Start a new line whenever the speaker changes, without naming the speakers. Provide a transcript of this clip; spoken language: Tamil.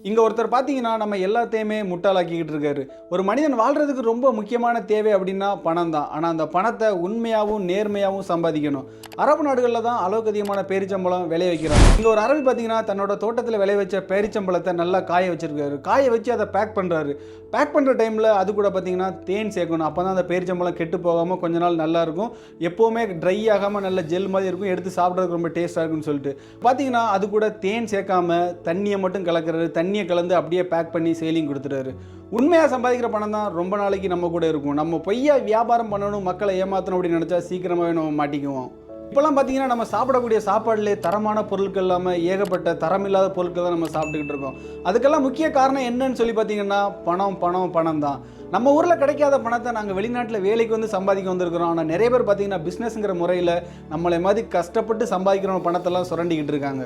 இங்க ஒருத்தர் பார்த்தீங்கன்னா, நம்ம எல்லாத்தையுமே முட்டாளாக்கிக்கிட்டு இருக்காரு. ஒரு மனிதன் வாழ்றதுக்கு ரொம்ப முக்கியமான தேவை அப்படின்னா பணம் தான். ஆனா அந்த பணத்த உண்மையாவும், நேர்மையாவும் சம்பாதிக்கணும். அரபு நாடுகள்ல தான் அளவுக்கு அதிகமான பேரிச்சம்பழம் விளைய வைக்கிறாங்க. இங்க ஒரு அரபி பார்த்தீங்கன்னா, தன்னோட தோட்டத்துல விளைய வச்ச பேரிச்சம்பழத்த நல்லா காய வச்சிருக்காரு. காய வச்சு அத பேக் பண்றாரு. பேக் பண்ற டைம்ல அது கூட பார்த்தீங்கன்னா, தேன் சேர்க்கணும். அப்பதான் அந்த பேரிச்சம்பழம் கெட்டு போகாம கொஞ்ச நாள் நல்லா இருக்கும். எப்பவுமே ட்ரை ஆகாம நல்ல ஜெல் மாதிரி இருக்கும். எடுத்து சாப்பிடுறதுக்கு ரொம்ப டேஸ்டா இருக்கும்னு சொல்லிட்டு. பார்த்தீங்கன்னா, அது கூட தேன் சேர்க்காம தண்ணிய மட்டும் கலக்குறாரு. தண்ணிய கலந்து அப்படியே பேக் பண்ணி சேலிங் கொடுத்துட்டாரு. உண்மையா சம்பாதிக்கிற பணம் தான் ரொம்ப நாளைக்கு நம்ம கூட இருக்கும். நம்ம பொய்யா வியாபாரம் பண்ணணும், மக்களை ஏமாத்தணும் அப்படின்னு நினைச்சா சீக்கிரமாவே நம்ம மாட்டிக்குவோம். இப்போலாம் பார்த்தீங்கன்னா, நம்ம சாப்பிடக்கூடிய சாப்பாடுலேயே தரமான பொருட்கள் இல்லாமல் ஏகப்பட்ட தரமில்லாத பொருட்கள் தான் நம்ம சாப்பிட்டுக்கிட்டு இருக்கோம். அதுக்கெல்லாம் முக்கிய காரணம் என்னன்னு சொல்லி பார்த்தீங்கன்னா, பணம் பணம் பணம் தான். நம்ம ஊரில் கிடைக்காத பணத்தை நாங்கள் வெளிநாட்டில் வேலைக்கு வந்து சம்பாதிக்க வந்திருக்கிறோம். ஆனால் நிறைய பேர் பார்த்தீங்கன்னா, பிஸ்னஸ்ங்கிற முறையில் நம்மளை மாதிரி கஷ்டப்பட்டு சம்பாதிக்கிற பணத்தெல்லாம் சுரண்டிக்கிட்டு இருக்காங்க.